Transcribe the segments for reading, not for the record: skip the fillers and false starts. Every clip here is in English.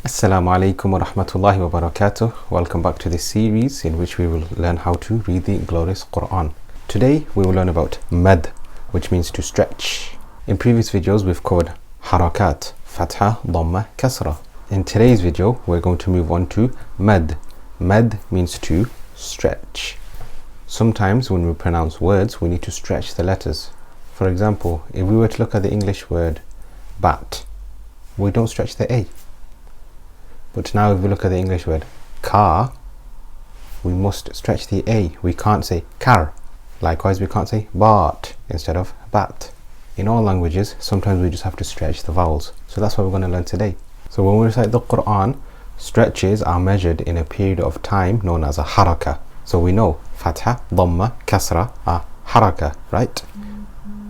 Assalamu alaikum wa rahmatullahi wa barakatuh. Welcome back to this series in which we will learn how to read the glorious Quran. Today we will learn about mad, which means to stretch. In previous videos we've covered harakat, fatha, dhamma, kasra. In today's video we're going to move on to mad. Mad means to stretch. Sometimes when we pronounce words we need to stretch the letters. For example, if we were to look at the English word bat, we don't stretch the A. But now if we look at the English word car, we must stretch the A. We can't say car. Likewise, we can't say bat instead of bat. In all languages, sometimes we just have to stretch the vowels. So that's what we're going to learn today. So when we recite the Quran, stretches are measured in a period of time known as a haraka. So we know fatha, dhamma, kasra are haraka, right?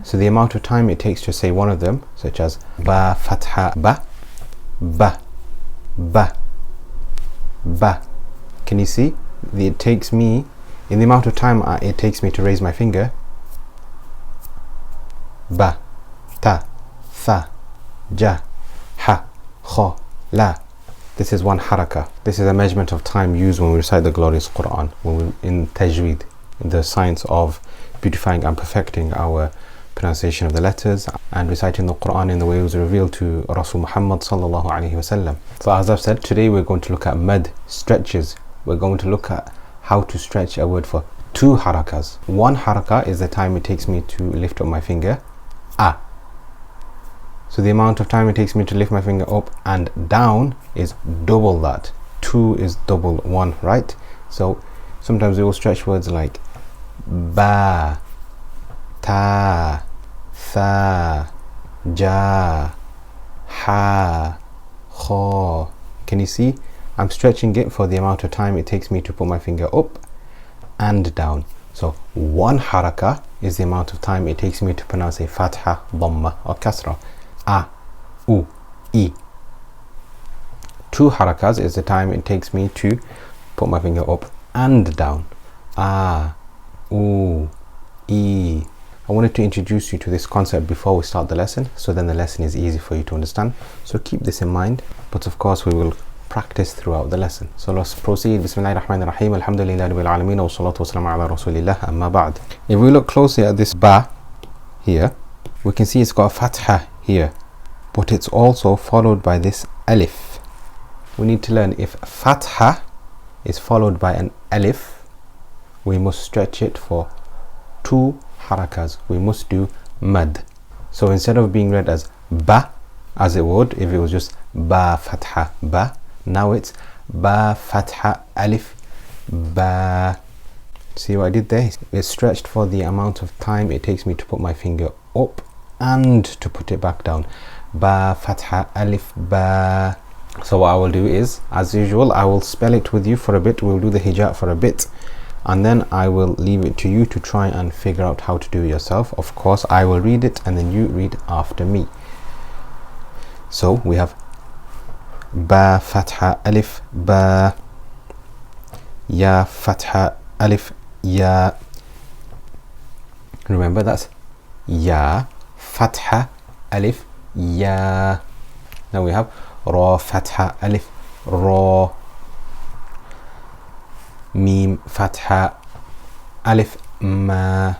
So the amount of time it takes to say one of them, such as ba fatha ba, ba, ba, ba. Can you see? It takes me, in the amount of time it takes me to raise my finger, ba, ta, tha, ja, ha, kha, la. This is one haraka. This is a measurement of time used when we recite the glorious Quran, in tajwid, in the science of beautifying and perfecting our pronunciation of the letters and reciting the Quran in the way it was revealed to Rasul Muhammad sallallahu alaihi wasallam. So as I've said, today we're going to look at mad, stretches. We're going to look at how to stretch a word for two harakas. One haraka is the time it takes me to lift up my finger, a. So the amount of time it takes me to lift my finger up and down is double that. Two is double one, right? So sometimes we will stretch words like ba, ta, tha, ja, ha, kha. Can you see? I'm stretching it for the amount of time it takes me to put my finger up and down. So one haraka is the amount of time it takes me to pronounce a fatha, dhamma or kasra. A, u, I. Two harakas is the time it takes me to put my finger up and down. A, u, I. I wanted to introduce you to this concept before we start the lesson, so then the lesson is easy for you to understand. So keep this in mind, but of course we will practice throughout the lesson. So let's proceed. Bismillahirrahmanirrahim. Alhamdulillahi rabbil alameen wa salatu wassalamu ala rasulillah amma ba'd. If we look closely at this ba here, we can see it's got a fatha here, but it's also followed by this alif. We need to learn if fatha is followed by an alif, we must stretch it for two harakas. We must do mad. So instead of being read as ba, as it would if it was just ba fatha ba, now it's ba fatha alif ba. See what I did there? It's stretched for the amount of time it takes me to put my finger up and to put it back down. Ba fatha alif ba. So what I will do is, as usual, I will spell it with you for a bit. We'll do the hijab for a bit, and then I will leave it to you to try and figure out how to do it yourself. Of course, I will read it and then you read after me. So we have ba fatha alif ba, ya fatha alif ya. Remember, that's ya fatha alif ya. Now we have ra fatha alif ra, mim fatha alif ma,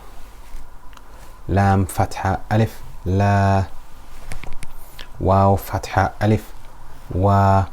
lam fatha alif la, waw fatha alif wa.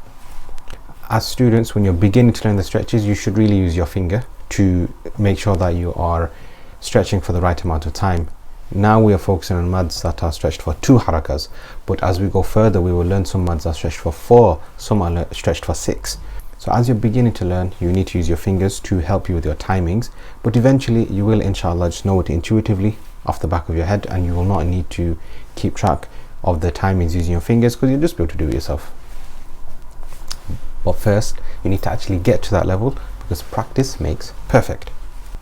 As students, when you're beginning to learn the stretches, you should really use your finger to make sure that you are stretching for the right amount of time. Now we are focusing on mads that are stretched for two harakas, but as we go further we will learn some mads that are stretched for four, some are stretched for six. So as you're beginning to learn, you need to use your fingers to help you with your timings, but eventually you will inshallah just know it intuitively off the back of your head, and you will not need to keep track of the timings using your fingers because you'll just be able to do it yourself. But first you need to actually get to that level, because practice makes perfect.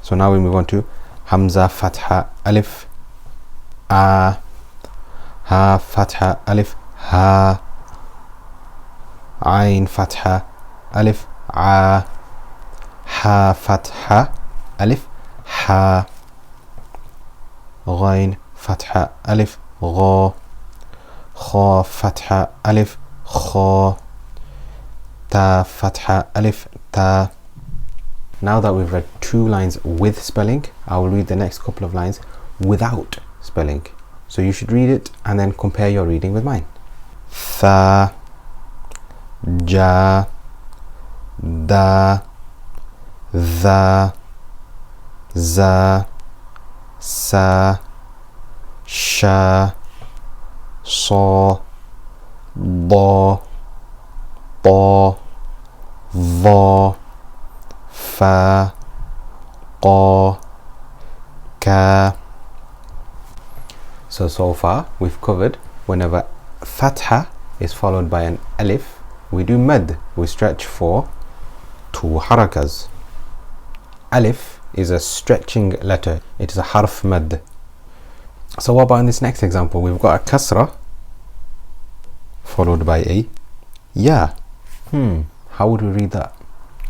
So now we move on to hamza fatha alif a, ha fatha alif ha, ain fatha alif a, ha fatha alif ha, ghain fatha alif gha, kha fatha alif kha, ta, fatha, alif, ta. Now that we've read 2 lines with spelling, I will read the next couple of lines without spelling. So you should read it and then compare your reading with mine. Tha, ja, da, dha, za, sa, sha, sa, da, ta, dha, fa, qa, ka. So far we've covered whenever fatha is followed by an alif, we do mad, we stretch for 2 harakas. Alif is a stretching letter, it is a harf mad. So what about in this next example? We've got a kasra followed by a ya. How would we read that?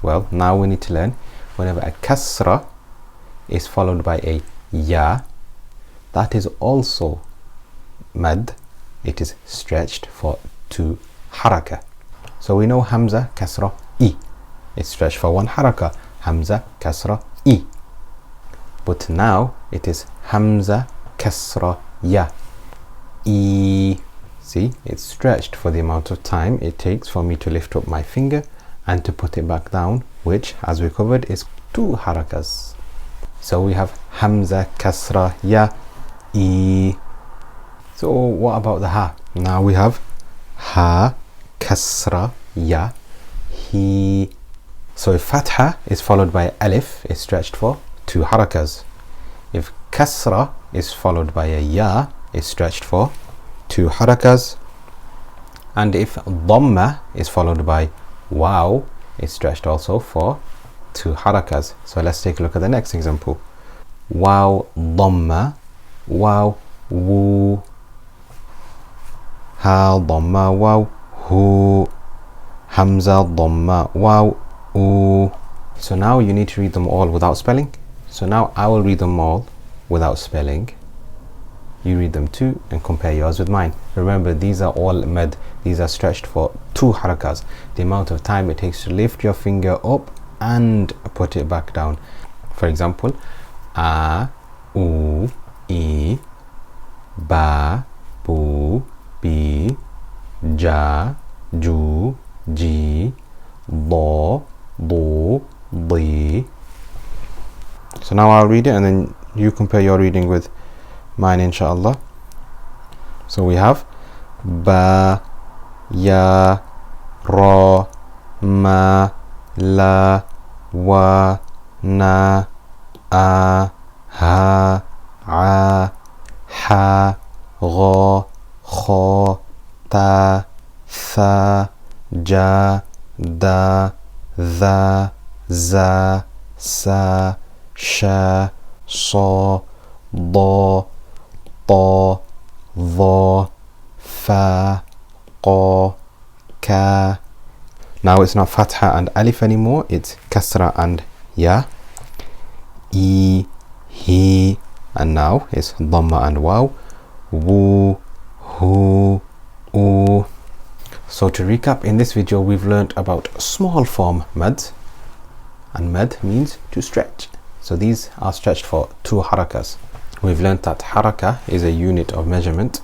Well, now we need to learn whenever a kasra is followed by a ya, that is also mad, it is stretched for 2 haraka. So we know hamza kasra I, it's stretched for 1 haraka, hamza kasra I. But now it is hamza kasra ya, I. See, it's stretched for the amount of time it takes for me to lift up my finger and to put it back down, which, as we covered, is 2 harakas. So we have hamza kasra ya, I. So what about the ha? Now we have ha kasra ya, he. So if fatha is followed by alif, it's stretched for 2 harakas. If kasra is followed by a ya, it's stretched for 2 harakas. And if dhamma is followed by wow, it's stretched also for 2 harakas. So let's take a look at the next example. Wow dhamma, wow wu, ha dhamma wow hu, hamza dhamma wow u. So now you need to read them all without spelling. So now I will read them all without spelling. You read them too and compare yours with mine. Remember, these are all mad, these are stretched for 2 harakas. The amount of time it takes to lift your finger up and put it back down. For example, a, u, I, ba, bu, bi, ja, ju, ji, da, do, di. So now I'll read it and then you compare your reading with mine, inshallah. So we have ba, ya, ra, ma, la, wa, na, a, ha, a, ha, gha, kha, ta, tha, ja, da, dha, za, sa, sha, sa, da, ta, dha, fa, qa, ka. Now it's not fatha and alif anymore, it's kasra and ya, I, he, and now it's dhamma and waw, wu, hu, u. So to recap, in this video we've learnt about small form mads, and mad means to stretch. So these are stretched for 2 harakas. We've learnt that haraka is a unit of measurement,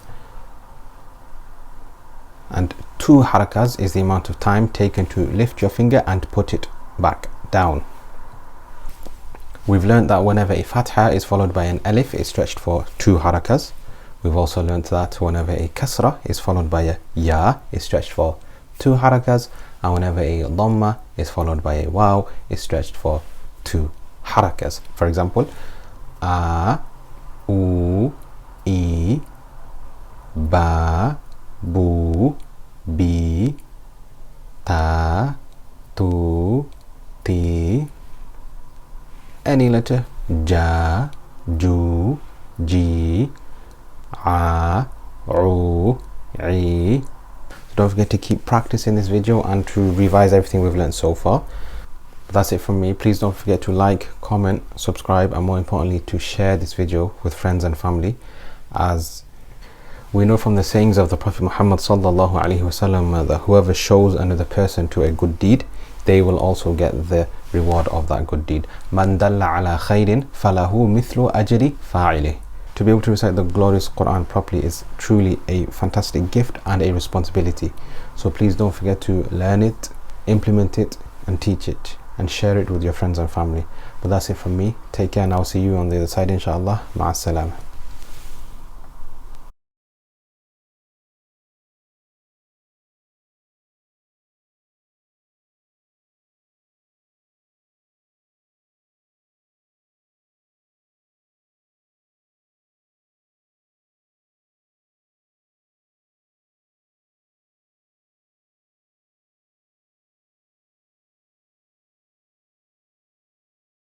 and 2 harakas is the amount of time taken to lift your finger and put it back down. We've learnt that whenever a fatha is followed by an alif, it's stretched for 2 harakas. We've also learnt that whenever a kasra is followed by a ya, it's stretched for 2 harakas, and whenever a dhamma is followed by a waw, it's stretched for 2 harakas. For example, a, u, I, ba, bu, bi, ta, tu, ti. Any letter, ja, ju, ji, a, u, i. So don't forget to keep practicing this video and to revise everything we've learned so far. But that's it from me. Please don't forget to like, comment, subscribe, and more importantly to share this video with friends and family, as We know from the sayings of the Prophet Muhammad sallallahu alaihi wasallam that whoever shows another person to a good deed, they will also get the reward of that good deed. Man dalla ala khairin falahu mithlu ajri fa'ilih. To be able to recite the glorious Quran properly is truly a fantastic gift and a responsibility. So please don't forget to learn it, implement it, and teach it, and share it with your friends and family. But that's it from me. Take care, and I'll see you on the other side, inshallah. Ma'as salam.